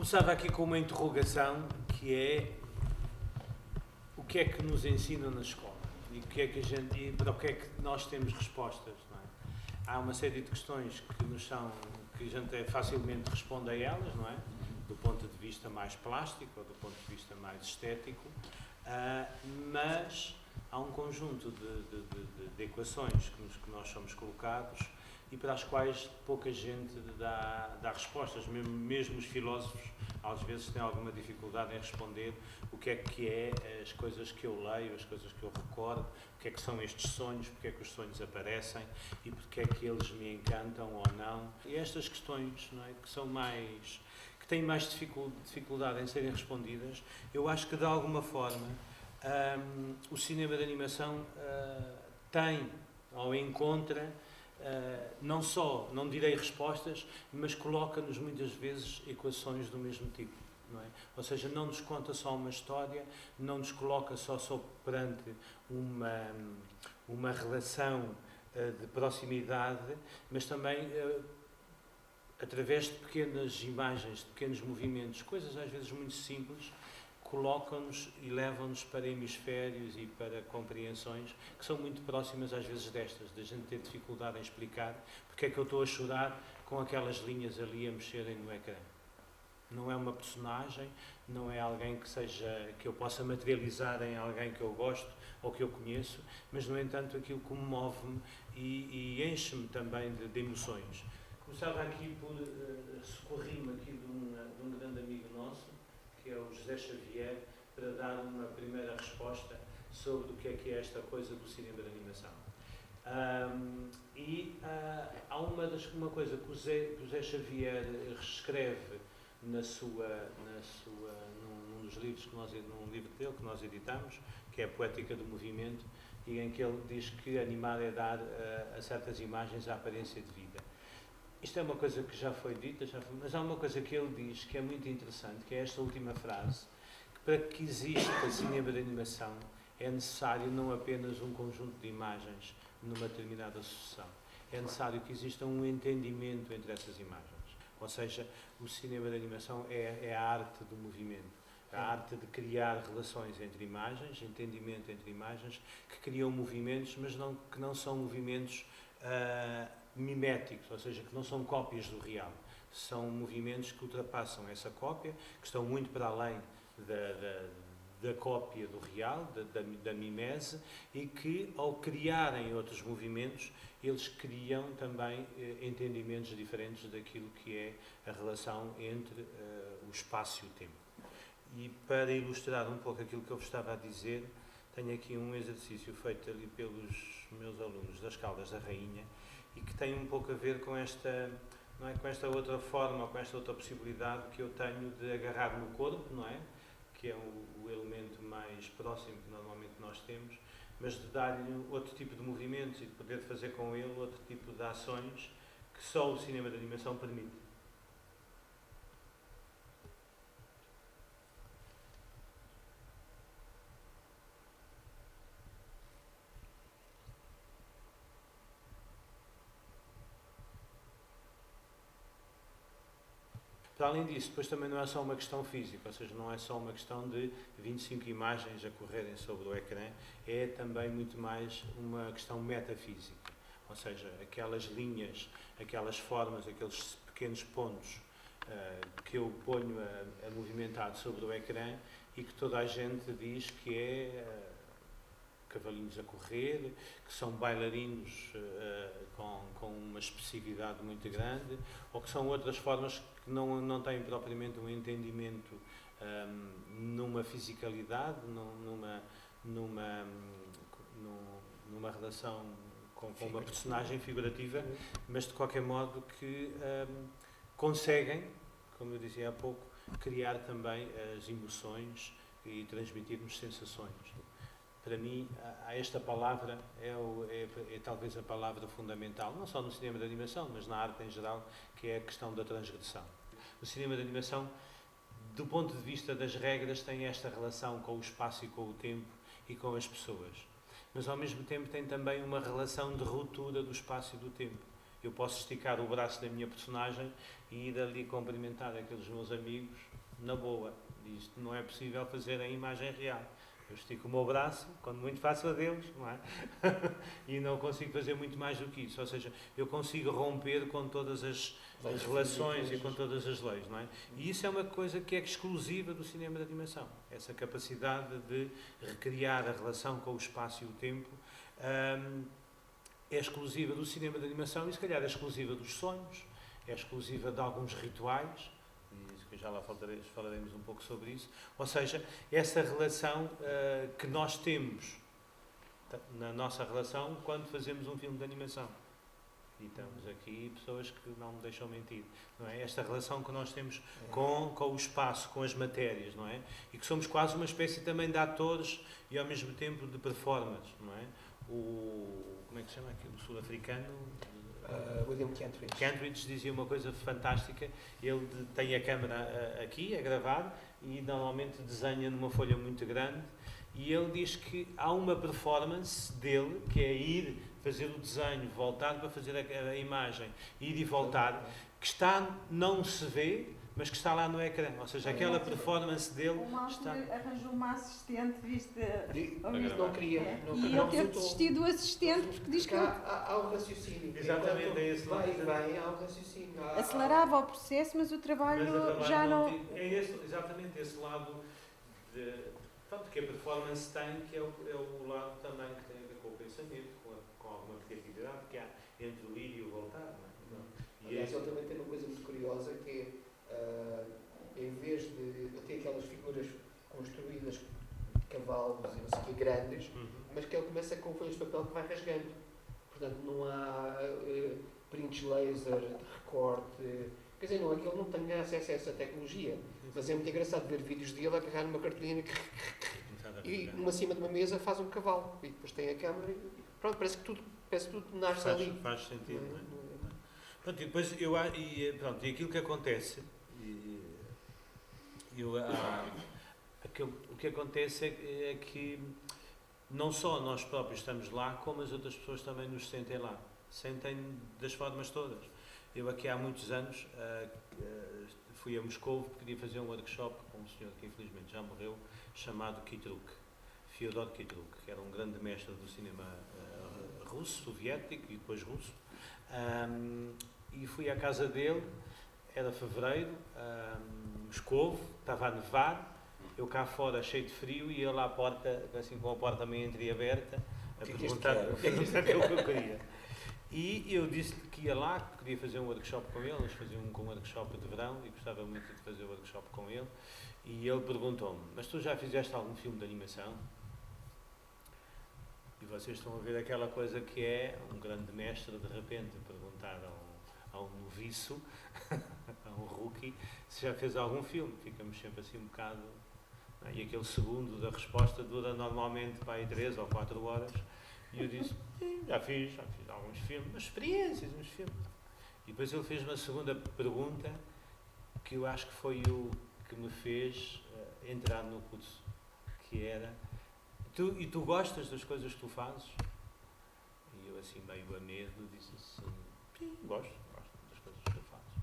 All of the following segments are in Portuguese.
Começava aqui com uma interrogação que é o que é que nos ensinam na escola e, e para o que é que nós temos respostas, não é? Há uma série de questões que a gente facilmente responde a elas, não é? Do ponto de vista mais plástico ou do ponto de vista mais estético, mas há um conjunto de equações que nós somos colocados e para as quais pouca gente dá respostas, mesmo os filósofos às vezes têm alguma dificuldade em responder o que é as coisas que eu leio, as coisas que eu recordo, o que é que são estes sonhos, porque é que os sonhos aparecem e porque é que eles me encantam ou não. E estas questões, não é, que têm mais dificuldade em serem respondidas, eu acho que de alguma forma o cinema de animação tem ou encontra não só, não direi respostas, mas coloca-nos muitas vezes equações do mesmo tipo, não é? Ou seja, não nos conta só uma história, não nos coloca só perante uma relação de proximidade, mas também através de pequenas imagens, de pequenos movimentos, coisas às vezes muito simples, colocam-nos e levam-nos para hemisférios e para compreensões que são muito próximas às vezes destas, da gente ter dificuldade em explicar porque é que eu estou a chorar com aquelas linhas ali a mexerem no ecrã. Não é uma personagem, não é alguém que eu possa materializar em alguém que eu gosto ou que eu conheço, mas no entanto aquilo comove-me e enche-me também de emoções. Começava aqui por socorrer-me aqui de um grande amigo nosso, que é o José Xavier, para dar uma primeira resposta sobre o que é esta coisa do cinema de animação. Há uma coisa que o José Xavier escreve num dos livros num livro dele que nós editamos, que é a Poética do Movimento, e em que ele diz que animar é dar a certas imagens a aparência de vida. Isto é uma coisa que já foi dita, mas há uma coisa que ele diz que é muito interessante, que é esta última frase, que para que exista cinema de animação é necessário não apenas um conjunto de imagens numa determinada sucessão, é necessário que exista um entendimento entre essas imagens. Ou seja, o cinema de animação é a arte do movimento, a arte de criar relações entre imagens, entendimento entre imagens, que criam movimentos, mas que não são movimentos miméticos, ou seja, que não são cópias do real. São movimentos que ultrapassam essa cópia, que estão muito para além da cópia do real, da mimese, e que, ao criarem outros movimentos, eles criam também entendimentos diferentes daquilo que é a relação entre o espaço e o tempo. E para ilustrar um pouco aquilo que eu vos estava a dizer, tenho aqui um exercício feito ali pelos meus alunos das Caldas da Rainha e que tem um pouco a ver com esta, não é, com esta outra forma, ou com esta outra possibilidade que eu tenho de agarrar no corpo, não é? Que é o elemento mais próximo que normalmente nós temos, mas de dar-lhe outro tipo de movimentos e de poder fazer com ele outro tipo de ações que só o cinema de animação permite. Para além disso, depois também não é só uma questão física, ou seja, não é só uma questão de 25 imagens a correrem sobre o ecrã, é também muito mais uma questão metafísica, ou seja, aquelas linhas, aquelas formas, aqueles pequenos pontos que eu ponho a movimentar sobre o ecrã e que toda a gente diz que é cavalinhos a correr, que são bailarinos com uma expressividade muito grande, ou que são outras formas que não têm propriamente um entendimento numa fisicalidade, numa relação com uma personagem figurativa, mas de qualquer modo que conseguem, como eu dizia há pouco, criar também as emoções e transmitir-nos sensações. Para mim, esta palavra é talvez a palavra fundamental, não só no cinema de animação, mas na arte em geral, que é a questão da transgressão. O cinema de animação, do ponto de vista das regras, tem esta relação com o espaço e com o tempo e com as pessoas. Mas, ao mesmo tempo, tem também uma relação de ruptura do espaço e do tempo. eu posso esticar o braço da minha personagem e ir ali cumprimentar aqueles meus amigos na boa. Isto não é possível fazer em imagem real. Eu estico o meu braço, quando muito faço adeus, não é? E não consigo fazer muito mais do que isso. Ou seja, eu consigo romper com todas as relações e com todas as leis, não é? E isso é uma coisa que é exclusiva do cinema de animação. Essa capacidade de recriar a relação com o espaço e o tempo é exclusiva do cinema de animação e, se calhar, é exclusiva dos sonhos, é exclusiva de alguns rituais, que já lá falaremos um pouco sobre isso. Ou seja, essa relação que nós temos na nossa relação quando fazemos um filme de animação. E estamos aqui pessoas que não me deixam mentir, não é? Esta relação que nós temos com o espaço, com as matérias, não é? E que somos quase uma espécie também de atores e ao mesmo tempo de performers, não é? Como é que se chama aquilo? O sul-africano? William Kentridge. Kentridge dizia uma coisa fantástica. Ele tem a câmera aqui a gravar e normalmente desenha numa folha muito grande e ele diz que há uma performance dele que é ir fazer o desenho, voltar para fazer a imagem, ir e voltar, que não se vê, mas que está lá no ecrã. Ou seja, aquela performance dele está... arranjou uma assistente, viste? Não queria. E ele teve de desistir do assistente porque diz que há o raciocínio. Exatamente, é esse vai e vem, há o raciocínio. acelerava o processo, mas o trabalho já não... Exatamente esse lado que a performance tem, que é o lado também que tem a ver com o pensamento, com alguma criatividade que há entre o ir e o voltar. Não é? Aliás, ele também tem uma coisa muito curiosa que é, em vez de ter aquelas figuras construídas de cavalos e não sei o que, grandes, mas que ele começa com folhas de papel que vai rasgando. Portanto, não há prints laser, de recorte. Quer dizer, não é que ele não tenha acesso a essa tecnologia, mas é muito engraçado ver vídeos dele agarrar numa cartolina e numa cima de uma mesa faz um cavalo e depois tem a câmera e pronto, parece que tudo nasce ali. Faz sentido, não é? Pronto, e depois e aquilo que acontece, o que acontece é que não só nós próprios estamos lá, como as outras pessoas também nos sentem lá. Sentem das formas todas. Eu aqui há muitos anos fui a Moscou porque queria fazer um workshop com um senhor que infelizmente já morreu, chamado Kitruk, Fyodor Kitruk, que era um grande mestre do cinema russo, soviético e depois russo. E fui à casa dele, era fevereiro, Moscovo, estava a nevar, eu cá fora cheio de frio e ele à porta, assim com a porta meio entreaberta, a perguntar o que eu queria. E eu disse-lhe que ia lá, que queria fazer um workshop com ele, eles faziam um workshop de verão e gostava muito de fazer o workshop com ele. E ele perguntou-me, mas tu já fizeste algum filme de animação? E vocês estão a ver aquela coisa que é um grande mestre de repente perguntar a um noviço, a um rookie, se já fez algum filme. Ficamos sempre assim um bocado... Não é? E aquele segundo da resposta dura normalmente para aí 3 ou 4 horas. E eu disse, sim, já fiz alguns filmes, umas experiências, uns filmes. E depois ele fez uma segunda pergunta que eu acho que foi o que me fez entrar no curso, que era, tu gostas das coisas que tu fazes? E eu assim meio a medo disse assim, sim, gosto das coisas que eu faço.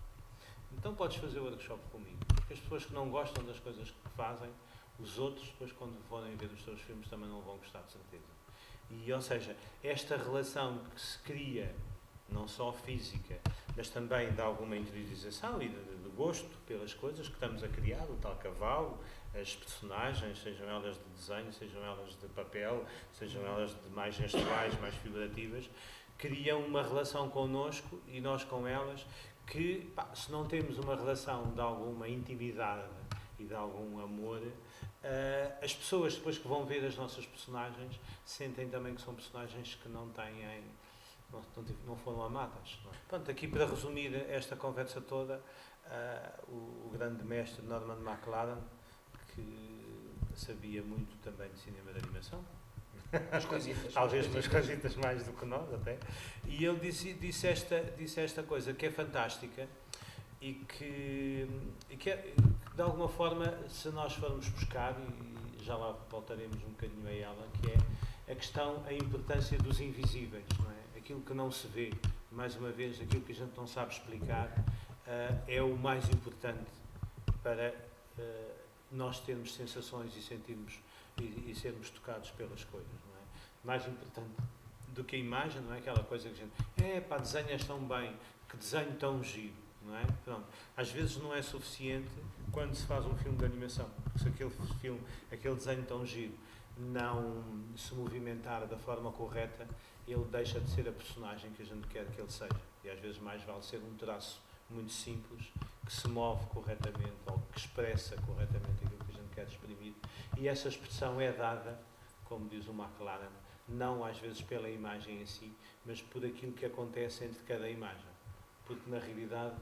Então podes fazer o workshop comigo, porque as pessoas que não gostam das coisas que fazem, os outros depois quando forem ver os teus filmes também não vão gostar de certeza. E, ou seja, esta relação que se cria, não só física, mas também de alguma interiorização e de gosto pelas coisas que estamos a criar, o tal cavalo, as personagens, sejam elas de desenho, sejam elas de papel, sejam elas de mais gestuais, mais figurativas, criam uma relação connosco e nós com elas que, se não temos uma relação de alguma intimidade e de algum amor, as pessoas depois que vão ver as nossas personagens sentem também que são personagens que não têm, não foram amadas. Não é? Pronto, aqui para resumir esta conversa toda, o grande mestre Norman McLaren, que sabia muito também de cinema de animação, talvez umas coisitas mais do que nós até, e ele disse esta coisa que é fantástica e que de alguma forma, se nós formos buscar, e já lá voltaremos um bocadinho a ela, que é a importância dos invisíveis, não é? Aquilo que não se vê, mais uma vez, aquilo que a gente não sabe explicar é o mais importante para nós termos sensações e sentirmos e sermos tocados pelas coisas, não é? Mais importante do que a imagem, não é? Aquela coisa que a gente, pá, desenhas tão bem, que desenho tão giro, não é? Pronto. Às vezes não é suficiente quando se faz um filme de animação, porque se aquele desenho tão giro não se movimentar da forma correta, ele deixa de ser a personagem que a gente quer que ele seja. E às vezes mais vale ser um traço muito simples, que se move corretamente ou que expressa corretamente aquilo que a gente quer exprimir. E essa expressão é dada, como diz o McLaren, não às vezes pela imagem em si, mas por aquilo que acontece entre cada imagem. Porque na realidade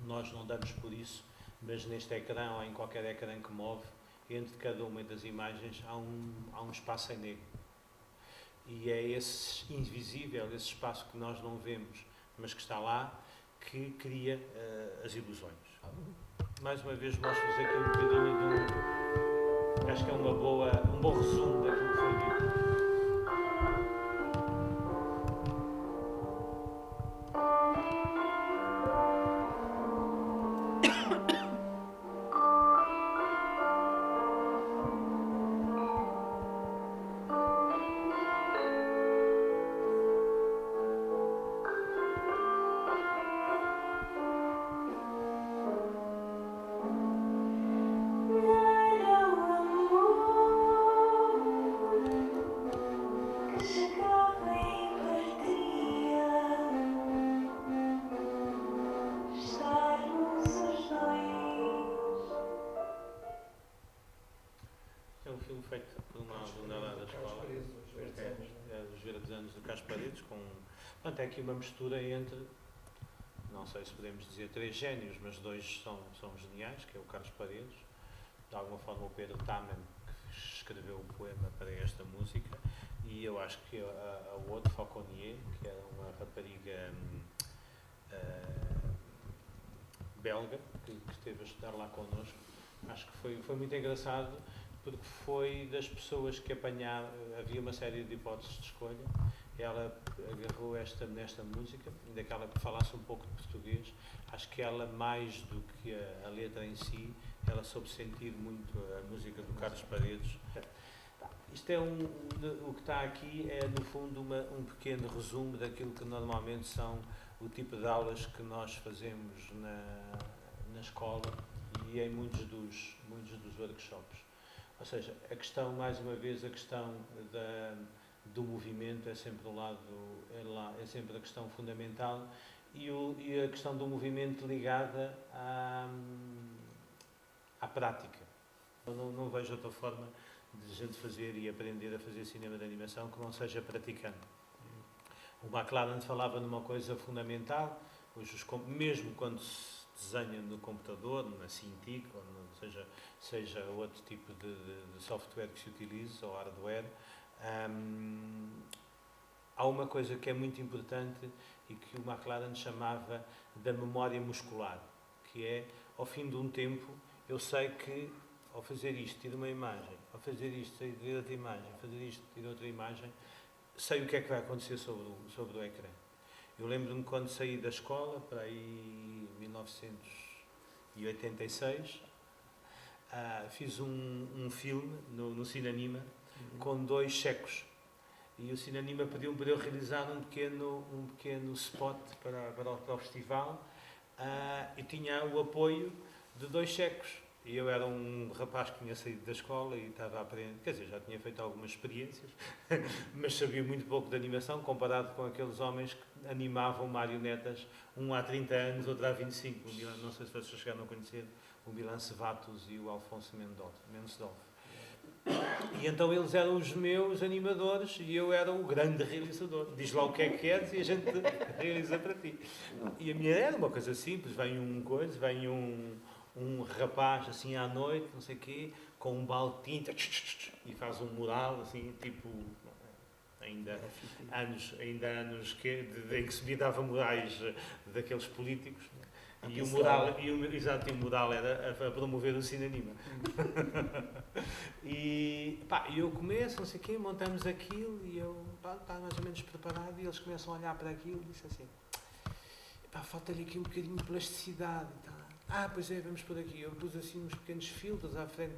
nós não damos por isso, mas neste ecrã ou em qualquer ecrã que move, entre cada uma das imagens há um espaço em negro. E é esse invisível, esse espaço que nós não vemos, mas que está lá, que cria as ilusões. Mais uma vez mostro-vos aqui um bocadinho acho que é um bom resumo daquilo que foi dito. Feito por uma aluna lá da escola, Os Verdes Anos do Carlos Paredes, portanto, é aqui uma mistura entre, não sei se podemos dizer 3 génios, mas 2 são geniais, que é o Carlos Paredes, de alguma forma o Pedro Taman, que escreveu o poema para esta música, e eu acho que a outra, Fauconnier, que era uma rapariga belga, que esteve a estudar lá connosco. Acho que foi muito engraçado, porque foi das pessoas que apanharam, havia uma série de hipóteses de escolha, ela agarrou nesta música, ainda que ela falasse um pouco de português, acho que ela, mais do que a letra em si, ela soube sentir muito a música do Carlos Paredes. Isto é o que está aqui é, no fundo, um pequeno resumo daquilo que normalmente são o tipo de aulas que nós fazemos na escola e em muitos dos workshops. Ou seja, a questão, mais uma vez, a questão do movimento é sempre o lado, é sempre a questão fundamental e a questão do movimento ligada à prática. Eu não vejo outra forma de a gente fazer e aprender a fazer cinema de animação que não seja praticando. O McLaren falava numa coisa fundamental, hoje, mesmo quando se desenha no computador, na Cintiq, ou seja outro tipo de software que se utilize, ou hardware, há uma coisa que é muito importante e que o McLaren chamava da memória muscular, que é, ao fim de um tempo, eu sei que ao fazer isto, tiro uma imagem, ao fazer isto, tiro outra imagem, fazer isto, tiro outra imagem, sei o que é que vai acontecer sobre o ecrã. Eu lembro-me quando saí da escola, para aí 1986, fiz um filme no Cinanima com 2 checos. E o Cinanima pediu-me para eu realizar um pequeno spot para o festival e tinha o apoio de 2 checos. E eu era um rapaz que tinha saído da escola e estava a aprender, quer dizer, já tinha feito algumas experiências, mas sabia muito pouco de animação, comparado com aqueles homens que animavam marionetas, um há 30 anos, outro há 25. Não sei se vocês chegaram a conhecer o Milan Cevatos e o Alfonso Mendelsdorf. E então eles eram os meus animadores e eu era o grande realizador. Diz lá o que é que queres e a gente realiza para ti. E a minha era uma coisa simples, vem um rapaz assim à noite, não sei o quê, com um balde de tinta e faz um mural assim, tipo, ainda anos em que se me dava murais daqueles políticos, E o mural era a promover o cinema. E eu começo, não sei o quê, montamos aquilo e eu estava mais ou menos preparado e eles começam a olhar para aquilo e dizem assim, falta-lhe aqui um bocadinho de plasticidade. Pois é, vamos por aqui. Eu pus assim uns pequenos filtros à frente,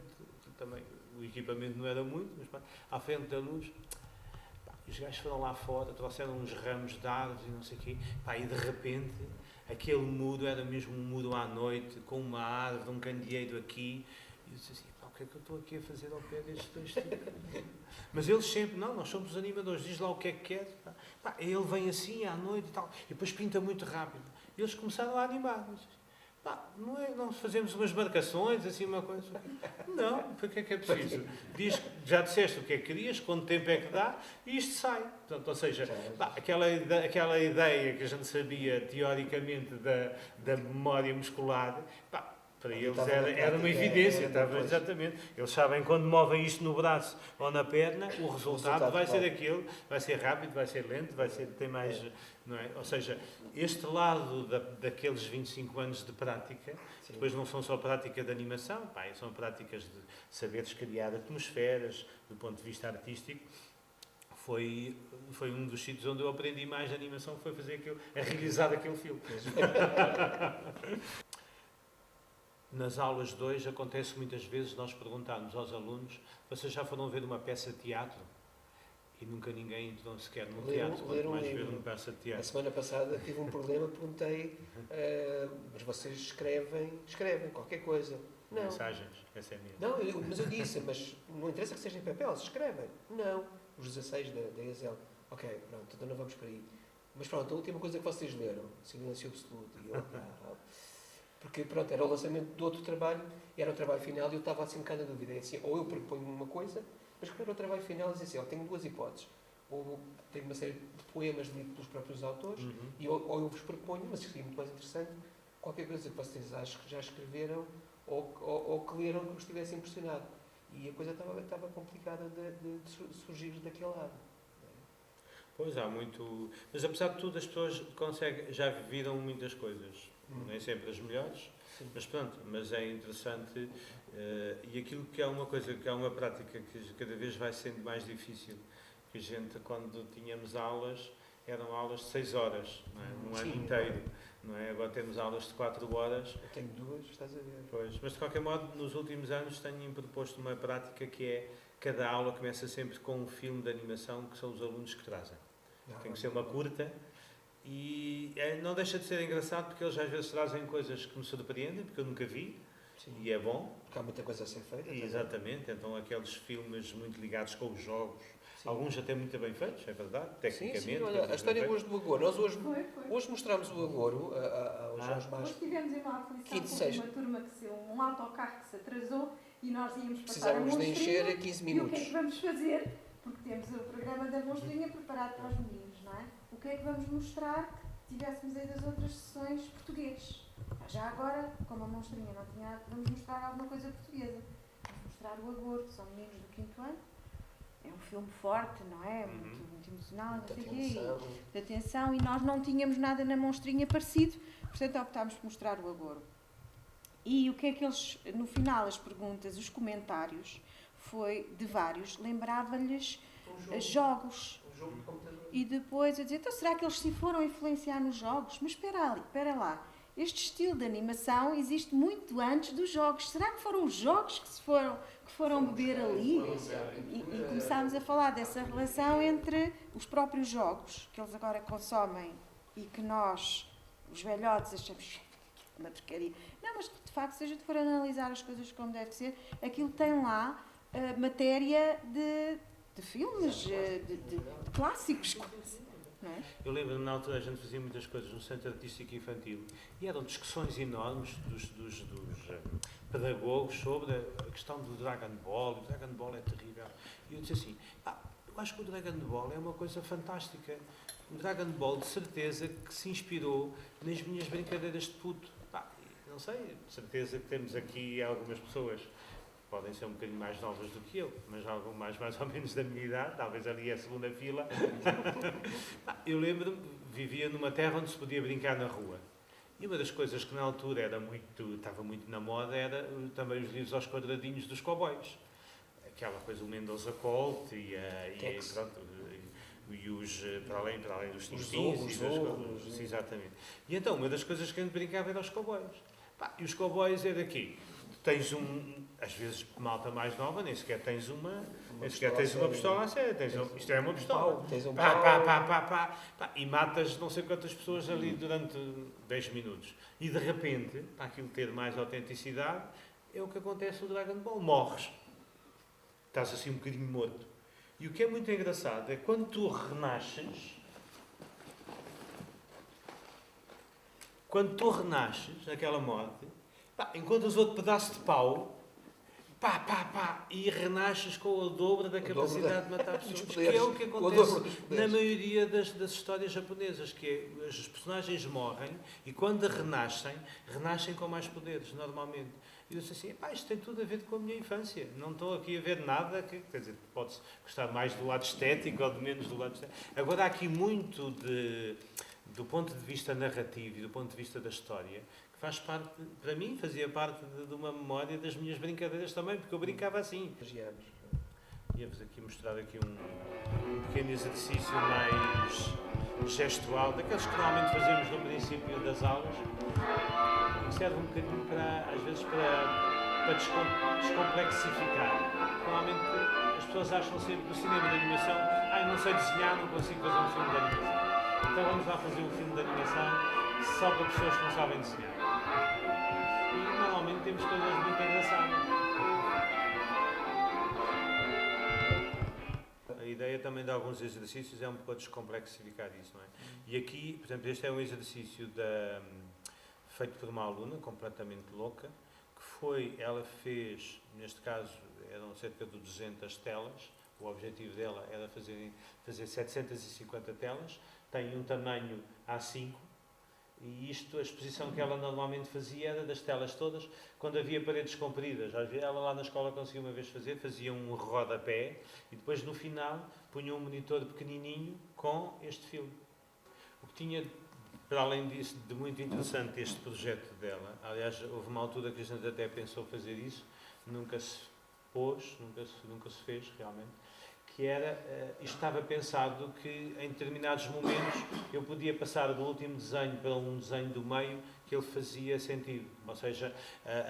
também o equipamento não era muito, mas à frente da luz. E os gajos foram lá fora, trouxeram uns ramos de árvores e não sei o quê, e de repente aquele muro era mesmo um muro à noite, com uma árvore, um candeeiro aqui, e eu disse assim, o que é que eu estou aqui a fazer ao pé destes dois tipos? Mas eles sempre, não, nós somos os animadores, diz lá o que é que quer. Ele vem assim à noite e tal, e depois pinta muito rápido. E eles começaram a animar. Não fazemos umas marcações, assim, uma coisa. Não, para que é preciso? Diz, já disseste o que é que querias, quanto tempo é que dá, e isto sai. Portanto, ou seja, aquela ideia que a gente sabia teoricamente da memória muscular, para eles era uma evidência, exatamente. Eles sabem quando movem isto no braço ou na perna, o resultado vai ser aquele, vai ser rápido, vai ser lento, tem mais. Não é? Ou seja, este lado daqueles 25 anos de prática, depois não são só prática de animação, são práticas de saberes criar atmosferas, do ponto de vista artístico. Foi um dos sítios onde eu aprendi mais de animação, foi a realizar aquele filme. Nas aulas 2 acontece muitas vezes nós perguntarmos aos alunos, vocês já foram ver uma peça de teatro? E nunca ninguém entrou sequer no teatro, quanto mais ver uma peça de teatro. A semana passada tive um problema, perguntei, mas vocês escrevem qualquer coisa. Não. Mensagens, essa é a minha. Não, mas eu disse, mas não interessa que seja em papel, se escrevem. Não. Os 16 da ESL. Ok, pronto, então não vamos para aí. Mas pronto, a última coisa que vocês leram, Silêncio Absoluto. E eu, porque pronto, era o lançamento do outro trabalho, era o trabalho final e eu estava assim um bocado na dúvida. É assim, ou eu proponho uma coisa, mas quando era o trabalho final, dizia assim, tenho duas hipóteses. Ou tenho uma série de poemas lidos pelos próprios autores, ou eu vos proponho, mas seria muito mais interessante, qualquer coisa que vocês acham que já escreveram ou que leram que vos tivesse impressionado. E a coisa estava complicada de surgir daquele lado. Pois, há muito... Mas apesar de tudo, as pessoas já viram muitas coisas. Nem sempre as melhores, sim. Mas pronto, mas é interessante e aquilo que é uma coisa, que é uma prática que cada vez vai sendo mais difícil, que a gente, quando tínhamos aulas, eram aulas de 6 horas, não é? Um ano inteiro, não é? Agora temos aulas de 4 horas. Eu tenho 2, estás a ver. Pois, mas de qualquer modo, nos últimos anos tenho proposto uma prática que é, cada aula começa sempre com um filme de animação que são os alunos que trazem. Tem que ser uma curta. E não deixa de ser engraçado porque eles às vezes trazem coisas que me surpreendem, porque eu nunca vi, sim. E é bom. Porque há muita coisa a ser feita. Exatamente, então aqueles filmes muito ligados com os jogos, sim. Alguns até muito bem feitos, é verdade, tecnicamente. Sim, olha, a história hoje do Agouro, nós hoje mostramos o Agouro aos mais... Hoje tivemos uma aflição com uma turma, um autocarro que se atrasou e nós íamos passar a monstrinha. Precisávamos de encher a 15 minutos. E o que é que vamos fazer? Porque temos o programa da monstrinha preparado para os meninos, não é? O que é que vamos mostrar que tivéssemos aí das outras sessões portugueses? Já agora, como a monstrinha não tinha, vamos mostrar alguma coisa portuguesa. Vamos mostrar o Agouro, que são meninos do 5º ano. É um filme forte, não é? Muito emocional, não sei o quê. De atenção, e nós não tínhamos nada na monstrinha parecido, portanto optámos por mostrar o Agouro. E o que é que eles, no final, as perguntas, os comentários, foi de vários, lembrava-lhes jogos. E depois eu dizia, então será que eles se foram influenciar nos jogos? Mas espera lá, este estilo de animação existe muito antes dos jogos. Será que foram os jogos que foram beber ali? E começámos a falar dessa relação entre os próprios jogos, que eles agora consomem e que nós, os velhotes, achamos uma porcaria. Não, mas de facto, se a gente for analisar as coisas como deve ser, aquilo tem lá matéria de filmes, de clássicos. Não é? Eu lembro-me, na altura, a gente fazia muitas coisas no Centro Artístico Infantil e eram discussões enormes dos pedagogos sobre a questão do Dragon Ball. O Dragon Ball é terrível. E eu disse assim, eu acho que o Dragon Ball é uma coisa fantástica. O Dragon Ball, de certeza, que se inspirou nas minhas brincadeiras de puto. Não sei, de certeza que temos aqui algumas pessoas podem ser um bocadinho mais novas do que eu, mas algumas mais ou menos da minha idade, talvez ali é a segunda fila. Eu lembro-me, vivia numa terra onde se podia brincar na rua. E uma das coisas que na altura estava muito na moda era também os livros aos quadradinhos dos cowboys. Aquela coisa, o Mendoza Colt e os, para além dos tintins os e das ogros, coisas. Exatamente. E então, uma das coisas que a gente brincava era os cowboys. E os cowboys é daqui. Tens às vezes, malta mais nova, nem sequer tens uma pistola a sério. Isto é uma pistola. Tens um Pá, e matas não sei quantas pessoas ali durante 10 minutos. E de repente, para aquilo ter mais autenticidade, é o que acontece no Dragon Ball. Morres. Estás assim um bocadinho morto. E o que é muito engraçado é quando tu renasces, naquela morte, encontras outro pedaço de pau, e renasces com o dobro da capacidade de matar pessoas, que é o que acontece na maioria das histórias japonesas, que é, os personagens morrem e quando renascem com mais poderes, normalmente. E eu disse assim, isto tem tudo a ver com a minha infância, não estou aqui a ver nada, quer dizer, pode-se gostar mais do lado estético ou de menos do lado estético. Agora há aqui muito do ponto de vista narrativo e do ponto de vista da história, que faz parte, para mim, fazia parte de uma memória das minhas brincadeiras também, porque eu brincava assim. Ia-vos aqui mostrar aqui um pequeno exercício mais gestual, daqueles que normalmente fazemos no princípio das aulas, e que serve um bocadinho às vezes para descomplexificar. Normalmente as pessoas acham sempre que o cinema de animação, eu não sei desenhar, não consigo fazer um filme de animação. Então vamos lá fazer um filme de animação só para pessoas que não sabem desenhar. E normalmente temos coisas muito engraçadas. A ideia também de alguns exercícios é um pouco descomplexificar isso, não é? E aqui, por exemplo, este é um exercício feito por uma aluna completamente louca, ela fez, neste caso, eram cerca de 200 telas, o objetivo dela era fazer 750 telas, tem um tamanho A5, e a exposição que ela normalmente fazia era das telas todas, quando havia paredes compridas. Ela lá na escola conseguiu uma vez fazia um rodapé, e depois no final punha um monitor pequenininho com este filme. O que tinha, para além disso, de muito interessante este projeto dela, aliás, houve uma altura que a gente até pensou fazer isso, nunca se pôs, nunca se fez realmente, que era, isto estava pensado que em determinados momentos eu podia passar do último desenho para um desenho do meio que ele fazia sentido. Ou seja,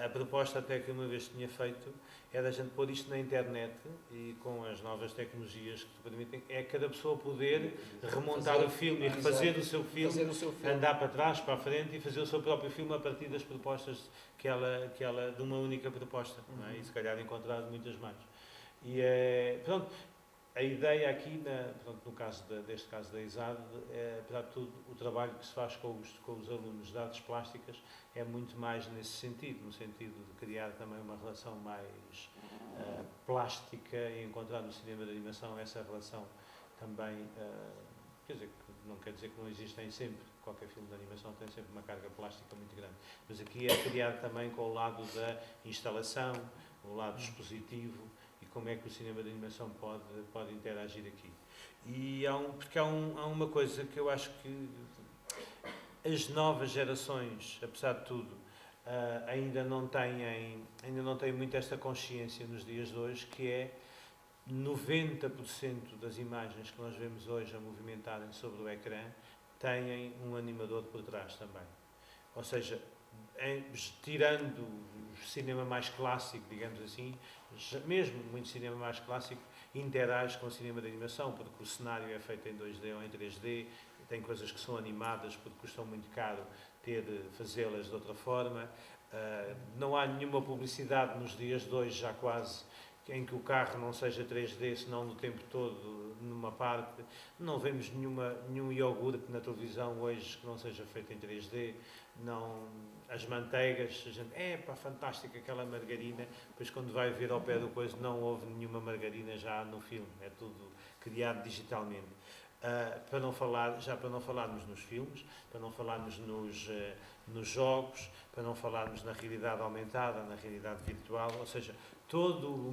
a proposta até que uma vez tinha feito era a gente pôr isto na internet e com as novas tecnologias que te permitem, é cada pessoa poder remontar o filme e refazer o seu filme, andar para trás, para a frente e fazer o seu próprio filme a partir das propostas que ela de uma única proposta, não é? E se calhar encontrar muitas mais. E pronto. A ideia aqui, deste caso da ISAD, apesar de tudo, o trabalho que se faz com os alunos de artes plásticas é muito mais nesse sentido, no sentido de criar também uma relação mais plástica e encontrar no cinema de animação essa relação também, não quer dizer que não existem sempre, qualquer filme de animação tem sempre uma carga plástica muito grande, mas aqui é criar também com o lado da instalação, o lado expositivo, como é que o cinema de animação pode interagir aqui. E porque há uma coisa que eu acho que as novas gerações, apesar de tudo, ainda não têm muito esta consciência nos dias de hoje, que é 90% das imagens que nós vemos hoje a movimentarem sobre o ecrã têm um animador por trás também. Ou seja, tirando o cinema mais clássico, digamos assim, mesmo muito cinema mais clássico interage com o cinema de animação, porque o cenário é feito em 2D ou em 3D, tem coisas que são animadas porque custam muito caro fazê-las de outra forma. Não há nenhuma publicidade nos dias de hoje, já quase, em que o carro não seja 3D, senão no tempo todo numa parte. Não vemos nenhum iogurte na televisão hoje que não seja feito em 3D. As manteigas, a gente, fantástica aquela margarina, depois quando vai ver ao pé do coisa não houve nenhuma margarina já no filme, é tudo criado digitalmente. Para não falarmos nos filmes, para não falarmos nos jogos, para não falarmos na realidade aumentada, na realidade virtual, ou seja, todo o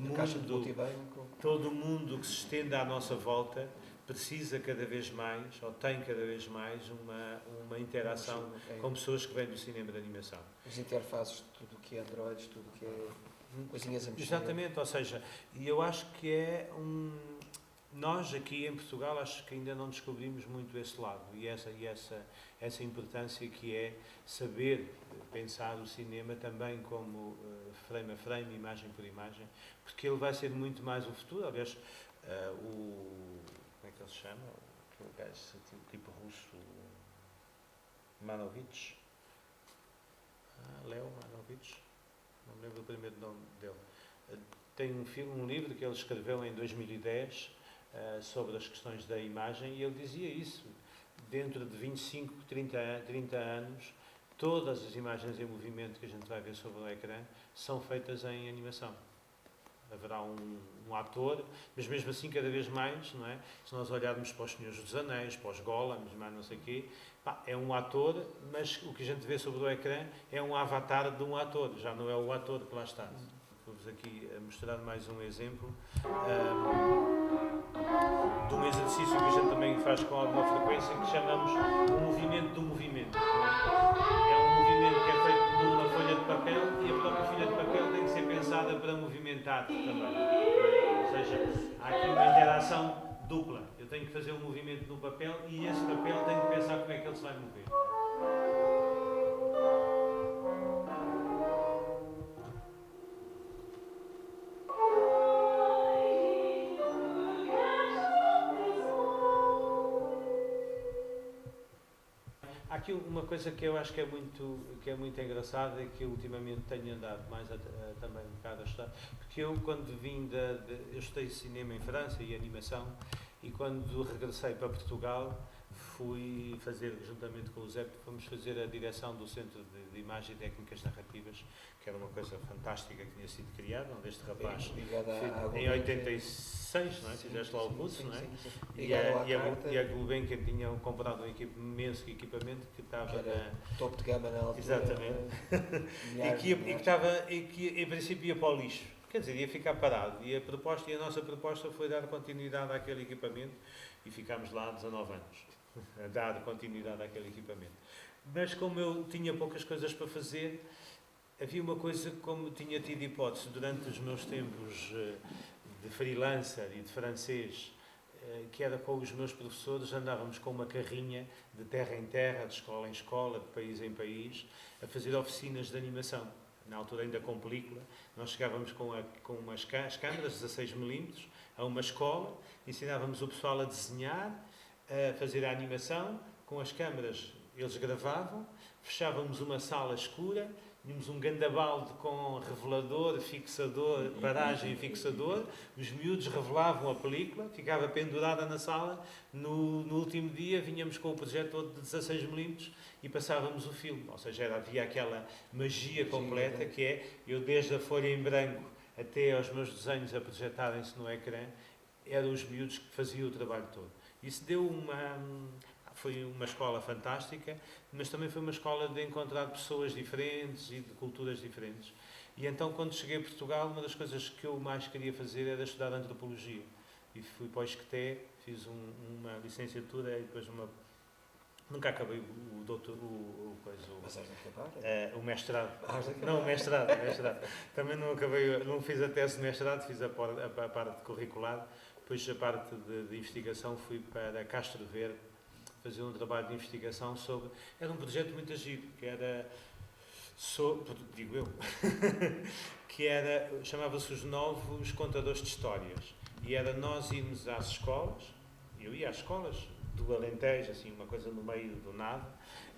mundo que se estende à nossa volta precisa cada vez mais, ou tem cada vez mais, uma interação com pessoas que vêm do cinema de animação. As interfaces, tudo o que é Androids, tudo o que é coisinhas a mexer. Exatamente, ou seja, e eu acho que é nós aqui em Portugal acho que ainda não descobrimos muito esse lado e essa importância que é saber pensar o cinema também como frame a frame, imagem por imagem, porque ele vai ser muito mais o futuro. Aliás, como é que ele se chama? O gajo tipo russo, Manovich. Leo Manovich. Não me lembro do primeiro nome dele. Tem um livro que ele escreveu em 2010 sobre as questões da imagem e ele dizia isso. Dentro de 25, 30 anos, todas as imagens em movimento que a gente vai ver sobre o ecrã são feitas em animação. Haverá um ator, mas mesmo assim cada vez mais, não é? Se nós olharmos para os Senhores dos Anéis, para os Golems, mais não sei o quê, é um ator, mas o que a gente vê sobre o ecrã é um avatar de um ator, já não é o ator que lá está. Vou-vos aqui mostrar mais um exemplo de um exercício que a gente também faz com alguma frequência, que chamamos o movimento do movimento. É um movimento que é feito numa folha de papel e a própria folha de papel tem que ser pensada para movimentar também. Ou seja, há aqui uma interação dupla. Eu tenho que fazer um movimento no papel e esse papel tem que pensar como é que ele se vai mover. Há aqui uma coisa que eu acho que é muito engraçada e que eu ultimamente tenho andado mais também um bocado a estudar, porque eu quando vim eu estudei cinema em França e animação e quando regressei para Portugal fui fazer, juntamente com o Zé, fomos fazer a direção do Centro de Imagem e Técnicas Narrativas, que era uma coisa fantástica que tinha sido criada, onde este rapaz, em 86, não é? Fizeste lá o curso, não é? E a Gulbenkian tinha comprado um imenso equipamento que estava na topo de gama na altura. Exatamente. e que em princípio ia para o lixo. Quer dizer, ia ficar parado. E a nossa proposta foi dar continuidade àquele equipamento e ficámos lá 19 anos a dar continuidade àquele equipamento. Mas como eu tinha poucas coisas para fazer, havia uma coisa, como tinha tido hipótese durante os meus tempos de freelancer e de francês, que era com os meus professores, andávamos com uma carrinha de terra em terra, de escola em escola, de país em país, a fazer oficinas de animação. Na altura ainda com película, nós chegávamos com umas câmaras 16mm a uma escola, ensinávamos o pessoal a desenhar, a fazer a animação, com as câmaras eles gravavam, fechávamos uma sala escura, tínhamos um gandabalde com revelador, fixador, paragem e fixador, os miúdos revelavam a película, ficava pendurada na sala, no último dia vinhamos com o projetor de 16mm e passávamos o filme, ou seja, havia aquela magia completa que é, eu desde a folha em branco até aos meus desenhos a projetarem-se no ecrã, eram os miúdos que faziam o trabalho todo. Isso foi uma escola fantástica, mas também foi uma escola de encontrar pessoas diferentes e de culturas diferentes. E então, quando cheguei a Portugal, uma das coisas que eu mais queria fazer era estudar antropologia. E fui para o Isqueté, fiz uma licenciatura e depois nunca acabei o mestrado. Não, o mestrado. Também não acabei, não fiz a tese de mestrado, fiz a parte curricular. Depois a parte de investigação fui para Castro Verde fazer um trabalho de investigação sobre... Era um projeto muito agir, que era... digo eu, que era... Chamava-se os Novos Contadores de Histórias. E era nós irmos às escolas, eu ia às escolas do Alentejo, assim, uma coisa no meio do nada,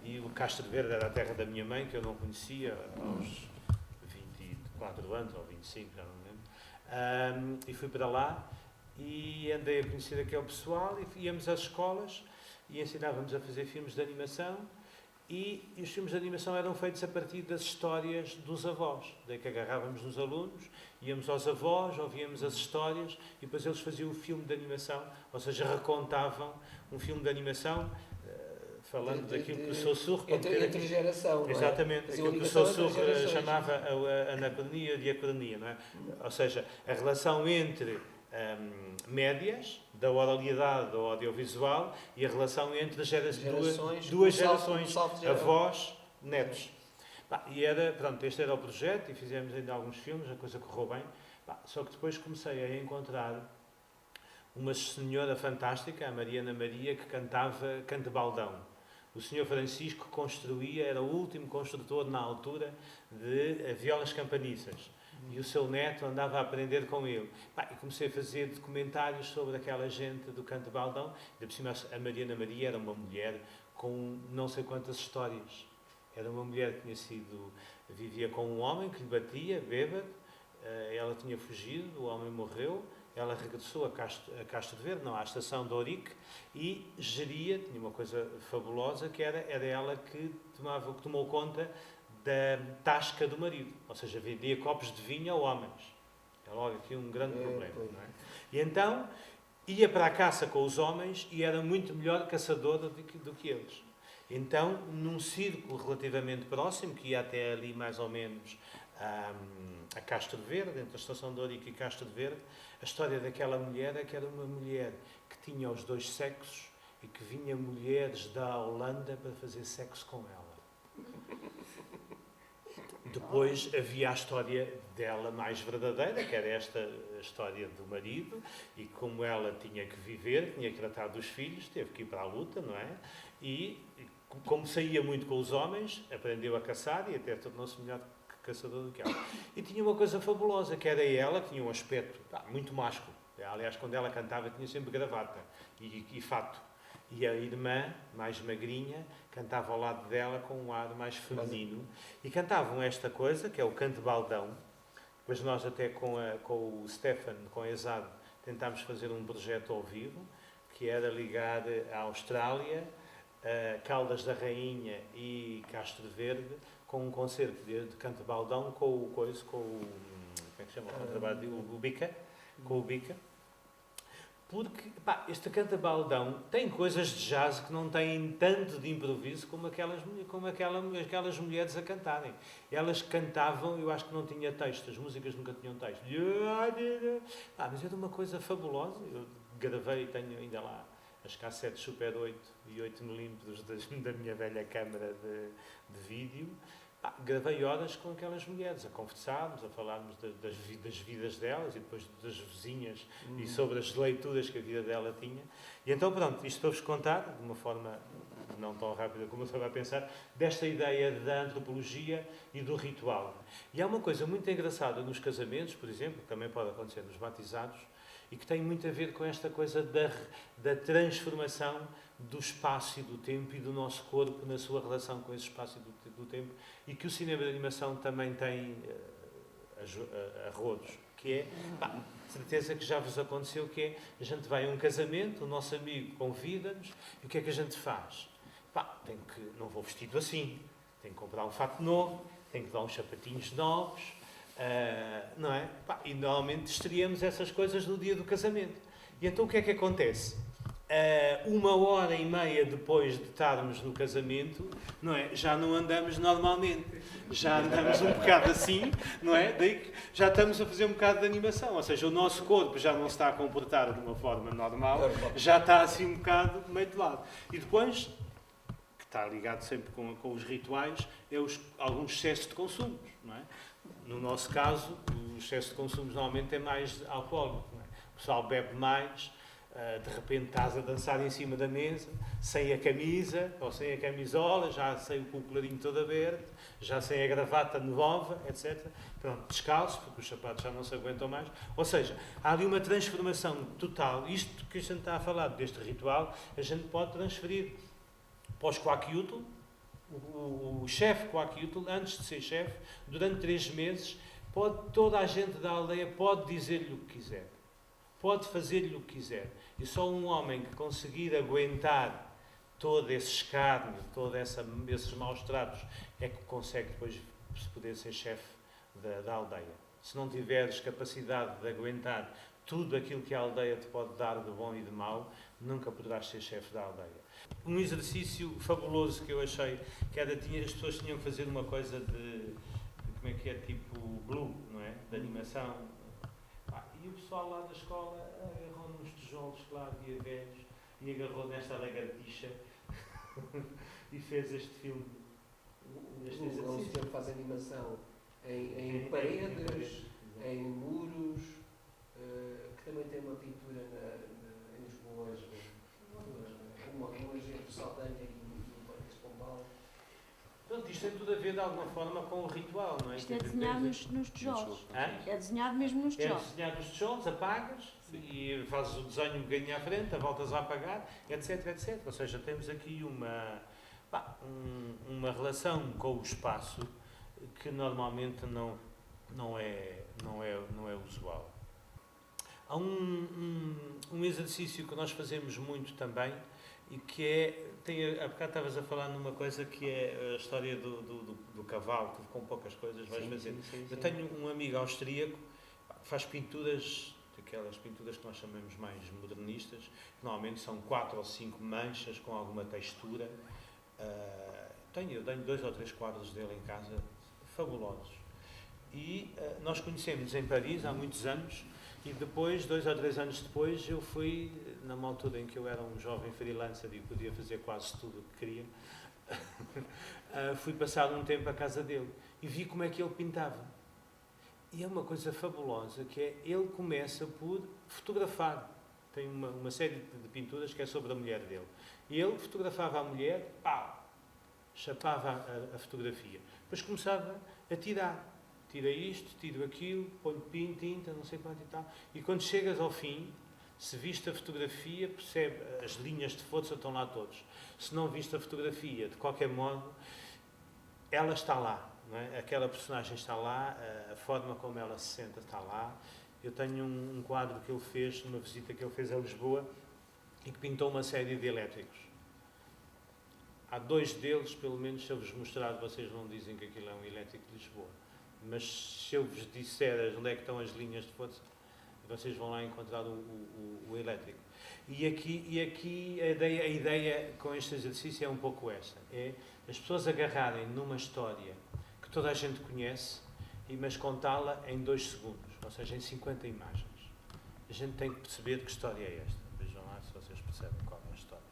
e o Castro Verde era a terra da minha mãe, que eu não conhecia aos 24 anos, ou 25, já não me lembro. E fui para lá, e andei a conhecer aquele pessoal, e íamos às escolas, e ensinávamos a fazer filmes de animação, e os filmes de animação eram feitos a partir das histórias dos avós. Daí que agarrávamos nos alunos, íamos aos avós, ouvíamos as histórias, e depois eles faziam o filme de animação, ou seja, recontavam um filme de animação, falando daquilo que o Sou Surro... Entre geração, não é? Exatamente, aquilo que o Sou Surro chamava a anacronia e diacronia, não é? Ou seja, a relação entre médias, da oralidade ao audiovisual e a relação entre duas gerações, avós, netos. E este era o projeto e fizemos ainda alguns filmes, a coisa correu bem. Só que depois comecei a encontrar uma senhora fantástica, a Mariana Maria, que cantava cante baldão. O senhor Francisco construía, era o último construtor na altura de violas campaniças. E o seu neto andava a aprender com ele. E comecei a fazer documentários sobre aquela gente do canto baldão. E, por cima, a Mariana Maria era uma mulher com não sei quantas histórias. Era uma mulher que vivia com um homem que lhe batia, bêbado. Ela tinha fugido, o homem morreu. Ela regressou a Castro Verde, à estação de Ourique, e geria, tinha uma coisa fabulosa, que era ela que tomou conta da tasca do marido, ou seja, vendia copos de vinho a homens. É logo aqui um grande problema. Não é? E então ia para a caça com os homens e era muito melhor caçadora do que eles. Então, num círculo relativamente próximo, que ia até ali mais ou menos a Castro Verde, entre a estação de Ourique e Castro Verde, a história daquela mulher é que era uma mulher que tinha os dois sexos e que vinha mulheres da Holanda para fazer sexo com ela. Depois havia a história dela mais verdadeira, que era esta história do marido, e como ela tinha que viver, tinha que tratar dos filhos, teve que ir para a luta, não é? E como saía muito com os homens, aprendeu a caçar e até tornou-se melhor caçador do que ela. E tinha uma coisa fabulosa, que era ela, que tinha um aspecto muito másculo. Aliás, quando ela cantava, tinha sempre gravata e fato. E a irmã, mais magrinha, cantava ao lado dela com um ar mais feminino. E cantavam esta coisa, que é o canto baldão. Depois nós até com o Stefan, com a ESAD, tentámos fazer um projeto ao vivo, que era ligar a Austrália, Caldas da Rainha e Castro Verde, com um concerto de canto baldão com o como é que chama o trabalho? O Bica. Com o Bica. Porque este canto baldão tem coisas de jazz que não têm tanto de improviso como aquelas mulheres a cantarem. Elas cantavam, eu acho que não tinha texto, as músicas nunca tinham texto. Mas era uma coisa fabulosa. Eu gravei, tenho ainda lá as cassetes Super 8 e 8mm da minha velha câmara de vídeo. Gravei horas com aquelas mulheres, a conversarmos, a falarmos das vidas delas e depois das vizinhas e sobre as leituras que a vida dela tinha. E então, pronto, isto para vos contar, de uma forma não tão rápida como eu estava a pensar, desta ideia da antropologia e do ritual. E há uma coisa muito engraçada nos casamentos, por exemplo, que também pode acontecer nos batizados, e que tem muito a ver com esta coisa da transformação do espaço e do tempo e do nosso corpo na sua relação com esse espaço e do tempo, e que o cinema de animação também tem a rodos, que é, certeza que já vos aconteceu, que é, a gente vai a um casamento, o nosso amigo convida-nos, e o que é que a gente faz? Não vou vestido assim, tenho que comprar um fato novo, tenho que dar uns sapatinhos novos, não é? E normalmente estreamos essas coisas no dia do casamento. E então o que é que acontece? 1h30 depois de estarmos no casamento, não é? Já não andamos normalmente, já andamos um bocado assim, não é? Daí que já estamos a fazer um bocado de animação, ou seja, o nosso corpo já não se está a comportar de uma forma normal, já está assim um bocado meio de lado. E depois, que está ligado sempre com os rituais, é alguns excessos de consumo, não é? No nosso caso, o excesso de consumo normalmente é mais alcoólico, não é? O pessoal bebe mais. De repente estás a dançar em cima da mesa, sem a camisa, ou sem a camisola, já sem o colarinho todo aberto, já sem a gravata nova, etc. Pronto, descalço, porque os sapatos já não se aguentam mais. Ou seja, há ali uma transformação total. Isto que a gente está a falar deste ritual, a gente pode transferir para os Kwakiutl. O chefe Kwakiutl, antes de ser chefe, durante 3 meses, toda a gente da aldeia pode dizer-lhe o que quiser. Pode fazer-lhe o que quiser. E só um homem que conseguir aguentar todo esse escárnio, todos esses maus tratos, é que consegue depois poder ser chefe da aldeia. Se não tiveres capacidade de aguentar tudo aquilo que a aldeia te pode dar de bom e de mau, nunca poderás ser chefe da aldeia. Um exercício fabuloso que eu achei, que era, as pessoas tinham que fazer uma coisa de como é que é, tipo blue, não é? De animação. E o pessoal lá da escola agarrou nos tijolos, claro, e velhos, e agarrou nesta lagartixa e fez este filme. Este É um senhor que faz animação em paredes, em muros, que também tem uma pintura em Lisboa, um agente saltante em Parque de Pombal. Pronto, isto tem tudo a ver de alguma forma com o ritual, não é? Isto é desenhado nos tijolos. Hã? É desenhado mesmo nos É tijolos. desenhado nos tijolos, apagas e fazes o desenho um bocadinho à frente, a voltas a apagar, etc, etc. Ou seja, temos aqui uma relação com o espaço que normalmente não é usual. Há um exercício que nós fazemos muito também e que é, há bocado estavas a falar numa coisa que é a história do cavalo, que com poucas coisas vais fazer. Eu tenho um amigo austríaco que faz pinturas, aquelas pinturas que nós chamamos mais modernistas, que normalmente são 4 ou 5 manchas com alguma textura. Eu tenho 2 ou 3 quadros dele em casa, fabulosos. E nós conhecemos em Paris há muitos anos e depois, 2 ou 3 anos depois, eu fui, numa altura em que eu era um jovem freelancer e podia fazer quase tudo o que queria, fui passar um tempo à casa dele e vi como é que ele pintava. E é uma coisa fabulosa, que é, ele começa por fotografar. Tem uma série de pinturas que é sobre a mulher dele. E ele fotografava a mulher, chapava a fotografia. Depois começava a tirar. Tira isto, tiro aquilo, ponho tinta, não sei quanto e tal. E quando chegas ao fim, se viste a fotografia, percebe, as linhas de força estão lá todos. Se não viste a fotografia, de qualquer modo, ela está lá. Não é? Aquela personagem está lá, a forma como ela se senta está lá. Eu tenho um quadro que ele fez, numa visita que ele fez a Lisboa, e que pintou uma série de elétricos. Há 2 deles, pelo menos, se eu vos mostrar, vocês não dizem que aquilo é um elétrico de Lisboa. Mas se eu vos disser onde é que estão as linhas de força, vocês vão lá encontrar o elétrico. E aqui a ideia com este exercício é um pouco esta. É as pessoas agarrarem numa história que toda a gente conhece, mas contá-la em 2 segundos, ou seja, em 50 imagens. A gente tem que perceber que história é esta. Vejam lá se vocês percebem qual é a história.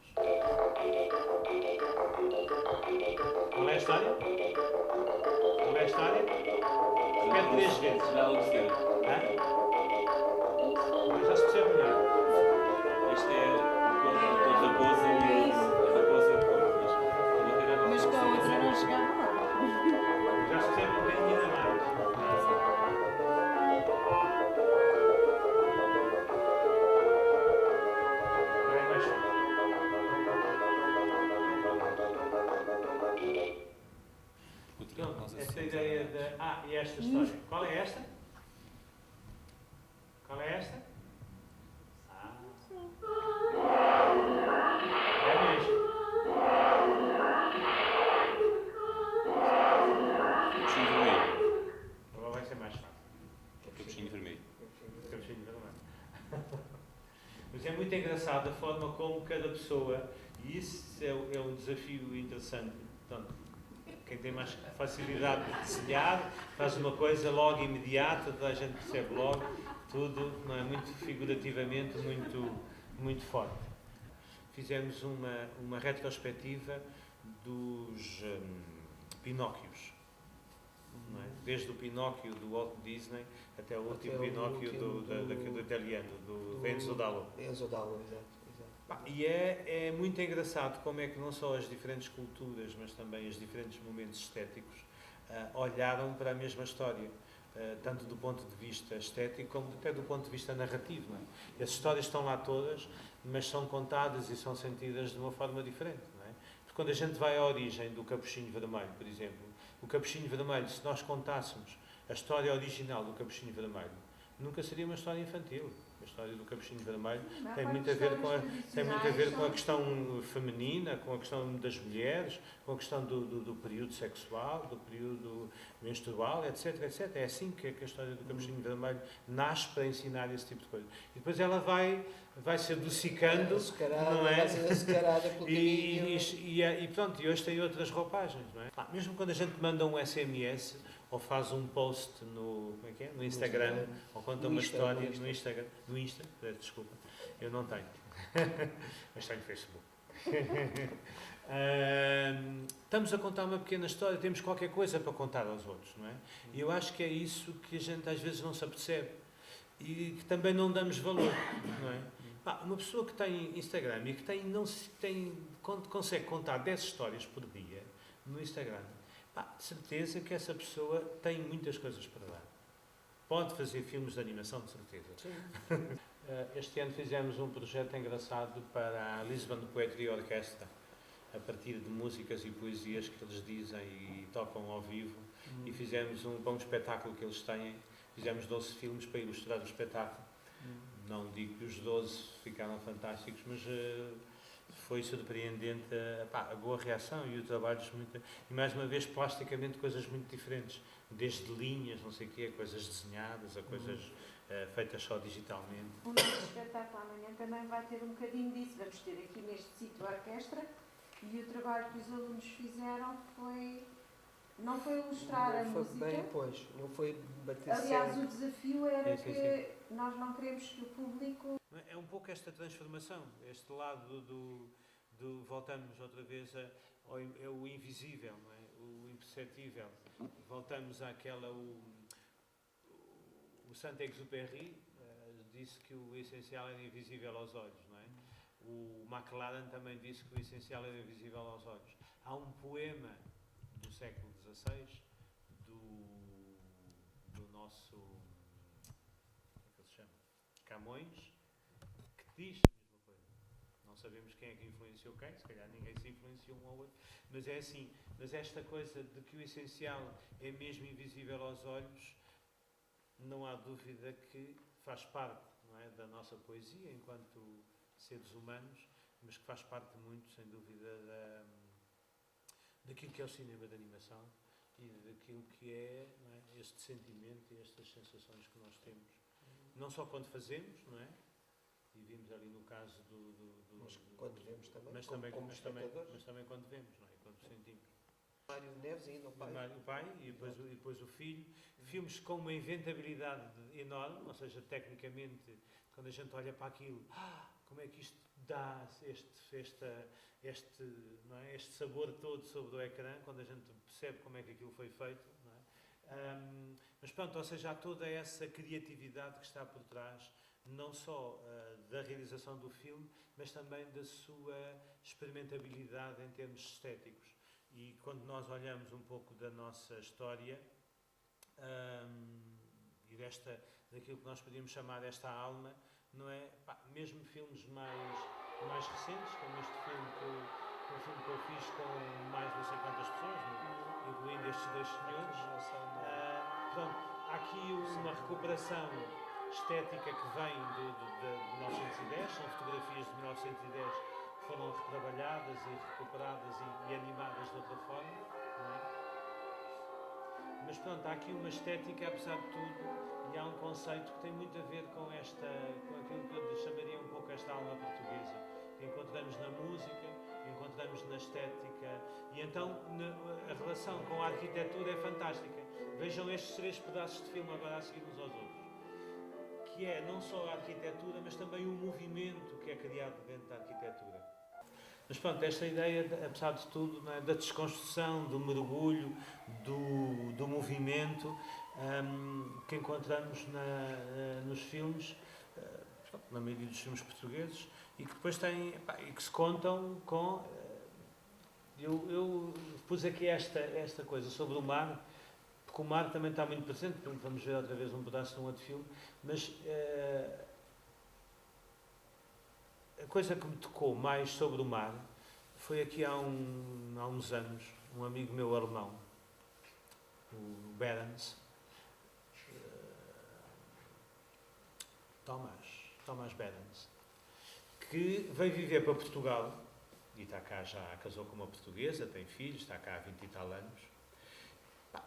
Qual é a história? Qual é a história? Repete 3 vezes. Já se percebe melhor. Este é a raposa e a raposa de cor. Mas com a outra não chegava. Já se percebe um bocadinho ainda mais. Agora é mais fácil. Pronto, esta ideia de... e esta história. Qual é esta? Qual é esta? É mesmo. Capuchinho vermelho. Agora vai ser mais fácil. Capuchinho vermelho. Capuchinho vermelho. Mas é muito engraçado a forma como cada pessoa, e isso é um desafio interessante. Portanto, quem tem mais facilidade de desenhar, faz uma coisa logo imediata, toda a gente percebe logo, tudo, não é? Muito figurativamente, muito forte. Fizemos uma retrospectiva dos Pinóquios, não é? Desde o Pinóquio do Walt Disney até o último Pinóquio do italiano, do Enzo Dallo. Enzo Dallo, exato. E é muito engraçado como é que não só as diferentes culturas, mas também os diferentes momentos estéticos olharam para a mesma história, tanto do ponto de vista estético como até do ponto de vista narrativo. Não é? As histórias estão lá todas, mas são contadas e são sentidas de uma forma diferente. Não é? Porque quando a gente vai à origem do Capuchinho Vermelho, por exemplo, o Capuchinho Vermelho, se nós contássemos a história original do Capuchinho Vermelho, nunca seria uma história infantil. A história do Capuchinho Vermelho tem muito a ver com a questão feminina, com a questão das mulheres, com a questão do período sexual, do período menstrual, etc, etc. É assim que a história do Capuchinho Vermelho nasce para ensinar esse tipo de coisa. E depois ela vai se adocicando, não é? Vai ser açucarada pelo caminho. E pronto, e hoje tem outras roupagens, não é? Mesmo quando a gente manda um SMS ou faz um post no, como é que é? No Instagram, ou conta uma história no Instagram, desculpa, eu não tenho, mas tenho Facebook. Estamos a contar uma pequena história, temos qualquer coisa para contar aos outros, não é? E eu acho que é isso que a gente às vezes não se apercebe e que também não damos valor, não é? Uma pessoa que tem Instagram e que consegue contar 10 histórias por dia no Instagram, de certeza que essa pessoa tem muitas coisas para dar. Pode fazer filmes de animação, de certeza. Sim. Este ano fizemos um projeto engraçado para a Lisbon Poetry Orchestra, a partir de músicas e poesias que eles dizem e tocam ao vivo, e fizemos um bom espetáculo que eles têm. Fizemos 12 filmes para ilustrar o espetáculo. Não digo que os 12 ficaram fantásticos, mas foi surpreendente a boa reação e o trabalho muito... E mais uma vez, plasticamente, coisas muito diferentes. Desde linhas, não sei o quê, coisas desenhadas, a coisas feitas só digitalmente. O nosso espetáculo amanhã também vai ter um bocadinho disso. Vamos ter aqui neste sítio a orquestra e o trabalho que os alunos fizeram foi... Não foi ilustrar a música. Bem, pois, não foi bater. Aliás, o desafio era que nós não queremos que o público... É um pouco esta transformação, este lado do voltamos outra vez ao invisível, não é? O imperceptível. Voltamos àquela... O Saint-Exupéry disse que o essencial era invisível aos olhos, não é? O McLaren também disse que o essencial era invisível aos olhos. Há um poema do século XVI, do nosso, como é que ele se chama? Camões, que diz a mesma coisa. Não sabemos quem é que influenciou quem, se calhar ninguém se influenciou um ao outro, mas é assim, mas esta coisa de que o essencial é mesmo invisível aos olhos, não há dúvida que faz parte, não é, da nossa poesia enquanto seres humanos, mas que faz parte muito, sem dúvida, daquilo que é o cinema de animação e daquilo que é, não é, este sentimento e estas sensações que nós temos. Não só quando fazemos, não é? E vimos ali no caso mas quando vemos também, mas como também quando vemos, não é? Quando sentimos. Mário Neves ainda, o pai e depois o filho. Filmes com uma inventabilidade enorme, ou seja, tecnicamente, quando a gente olha para aquilo, como é que isto dá não é, este sabor todo sobre o ecrã, quando a gente percebe como é que aquilo foi feito. Não é? Mas pronto, ou seja, há toda essa criatividade que está por trás, não só da realização do filme, mas também da sua experimentabilidade em termos estéticos. E quando nós olhamos um pouco da nossa história e daquilo que nós podíamos chamar esta alma, não é? Mesmo filmes mais recentes, como este filme que eu fiz com mais não sei quantas pessoas, incluindo estes dois senhores, pronto, há aqui uma recuperação estética que vem de 1910, são fotografias de 1910 que foram retrabalhadas e recuperadas e animadas de outra forma, não é? Mas pronto, há aqui uma estética, apesar de tudo, e há um conceito que tem muito a ver com aquilo que eu chamaria um pouco esta alma portuguesa, que encontramos na música, encontramos na estética, e então a relação com a arquitetura é fantástica. Vejam estes 3 pedaços de filme agora a seguir uns aos outros, que é não só a arquitetura, mas também o movimento que é criado dentro da arquitetura. Mas pronto, esta ideia, apesar de tudo, não é, da desconstrução, do mergulho, do movimento que encontramos nos filmes, na maioria dos filmes portugueses, e que depois têm, e que se contam com... Eu pus aqui esta coisa sobre o mar, porque o mar também está muito presente, portanto vamos ver outra vez um pedaço de um outro filme, mas a coisa que me tocou mais sobre o mar foi aqui há uns anos, um amigo meu alemão, o Behrens, Thomas Behrens, que veio viver para Portugal, e está cá, já casou com uma portuguesa, tem filhos, está cá há 20 e tal anos,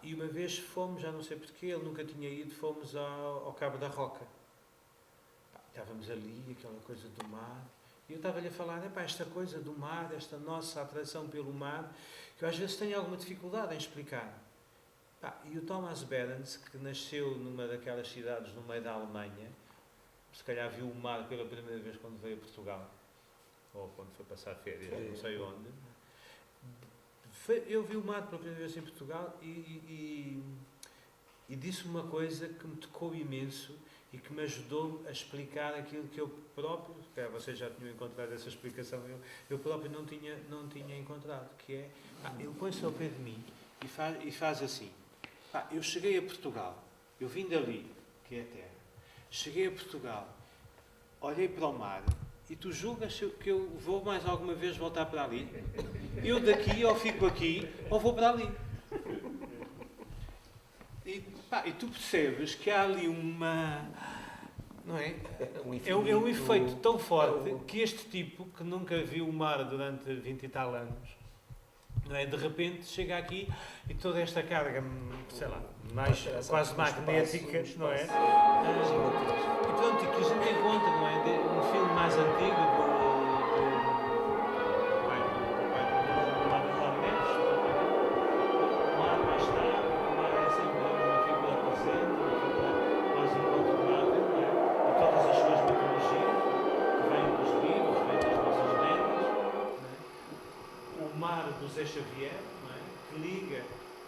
e uma vez fomos, já não sei porquê, ele nunca tinha ido, fomos ao Cabo da Roca. Estávamos ali, aquela coisa do mar, e eu estava-lhe a falar, esta coisa do mar, esta nossa atração pelo mar, que eu às vezes tenho alguma dificuldade em explicar. E o Thomas Behrens, que nasceu numa daquelas cidades no meio da Alemanha, se calhar viu o mar pela primeira vez quando veio a Portugal, ou quando foi passar férias, não sei onde. Eu vi o mar pela primeira vez em Portugal e disse uma coisa que me tocou imenso e que me ajudou a explicar aquilo que eu próprio, vocês já tinham encontrado essa explicação, eu próprio não tinha encontrado, que é, ele põe-se ao pé de mim e faz assim. Eu cheguei a Portugal, eu vim dali, que é a terra, cheguei a Portugal, olhei para o mar e tu julgas que eu vou mais alguma vez voltar para ali? Eu daqui ou fico aqui ou vou para ali. E tu percebes que há ali uma... Não é? É um efeito tão forte que este tipo, que nunca viu o mar durante 20 e tal anos, não é? De repente chega aqui e toda esta carga, sei lá, mais quase magnética, não é? E pronto, e que a gente encontra, não é? Um filme mais antigo o mar mais está, o mar é sempre uma figura presente, uma figura quase incontornável, não é? E todas as suas mitologias, que vêm dos livros, vêm das nossas lendas, não é? O mar do Zé Xavier, não é? Que liga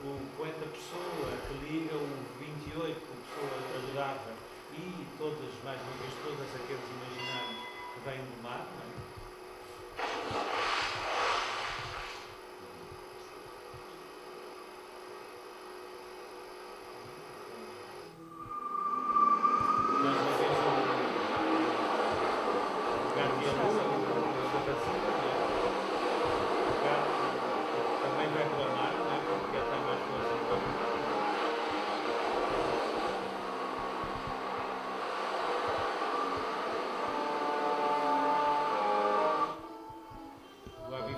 o poeta Pessoa, que liga o 28, que o Pessoa adorava, e todas, mais uma vez, todos aqueles imaginários que vêm do mar, não é?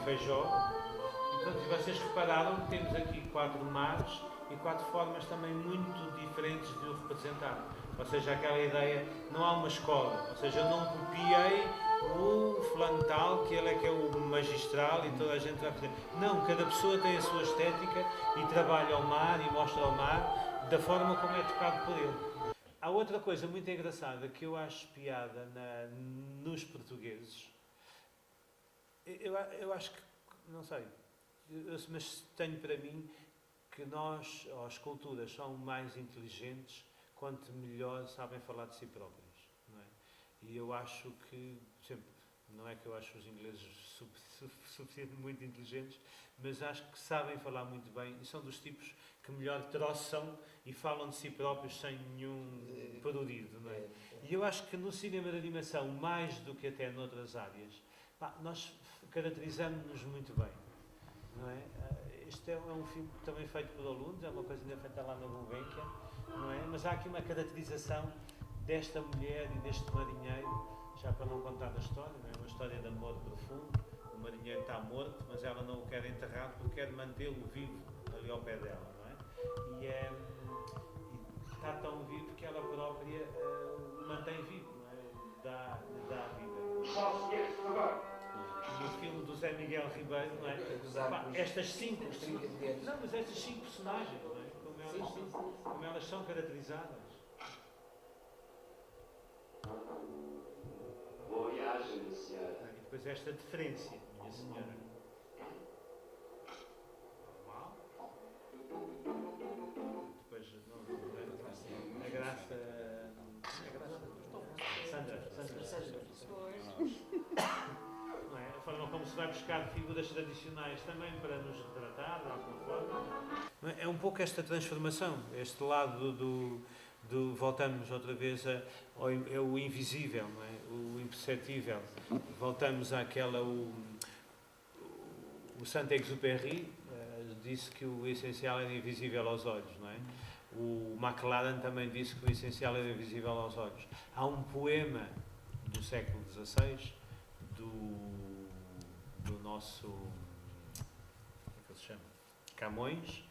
Feijó. E, portanto, vocês repararam que temos aqui 4 mares e 4 formas também muito diferentes de o representar. Ou seja, aquela ideia, não há uma escola. Ou seja, eu não copiei o fulano tal, que ele é que é o magistral e toda a gente vai fazer. Não, cada pessoa tem a sua estética e trabalha ao mar e mostra ao mar da forma como é tocado por ele. Há outra coisa muito engraçada que eu acho piada nos portugueses. Eu acho que, não sei, mas tenho para mim que nós, ou as culturas, são mais inteligentes quanto melhor sabem falar de si próprios, não é? E eu acho que, sempre, não é que eu acho os ingleses suficientemente muito inteligentes, mas acho que sabem falar muito bem e são dos tipos que melhor troçam e falam de si próprios sem nenhum prurido, não é? E eu acho que no cinema de animação, mais do que até noutras áreas, nós caracterizamos-nos muito bem, não é? Este é um filme também feito por alunos, é uma coisa ainda feita lá na Gulbenkian, não é? Mas há aqui uma caracterização desta mulher e deste marinheiro, já para não contar a história, não é? Uma história de amor profundo. O marinheiro está morto, mas ela não o quer enterrar porque quer mantê-lo vivo ali ao pé dela, não é? E está tão vivo que ela própria o mantém vivo, não é? Dá vida. No filme do Zé Miguel Ribeiro, não é? Estas 5 personagens, não é? Como elas são caracterizadas. Boa viagem, minha senhora. E depois esta deferência, minha senhora. Normal. Depois a graça. Sandra. Não é? A forma como se vai buscar figuras tradicionais também para nos retratar, de alguma forma. É um pouco esta transformação, este lado do voltamos outra vez ao invisível, não é? O imperceptível. Voltamos àquela... O Saint-Exupéry disse que o essencial era invisível aos olhos, não é? O McLaren também disse que o essencial era invisível aos olhos. Há um poema do século XVI, do nosso, como é que ele se chama? Camões,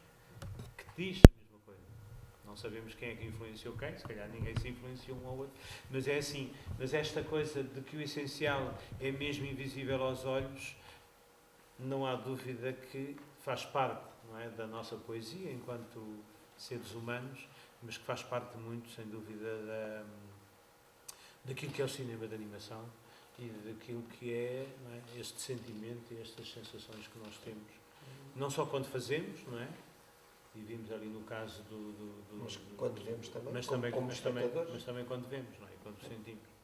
que diz a mesma coisa. Não sabemos quem é que influenciou quem, se calhar ninguém se influenciou um ao outro, mas é assim, mas esta coisa de que o essencial é mesmo invisível aos olhos, não há dúvida que faz parte, não é, da nossa poesia enquanto seres humanos, mas que faz parte muito, sem dúvida, daquilo que é o cinema de animação e daquilo que é, não é, este sentimento e estas sensações que nós temos, não só quando fazemos, não é? E vimos ali no caso Mas quando vemos também, mas como também espectadores. mas também quando vemos, não é? Quando sentimos.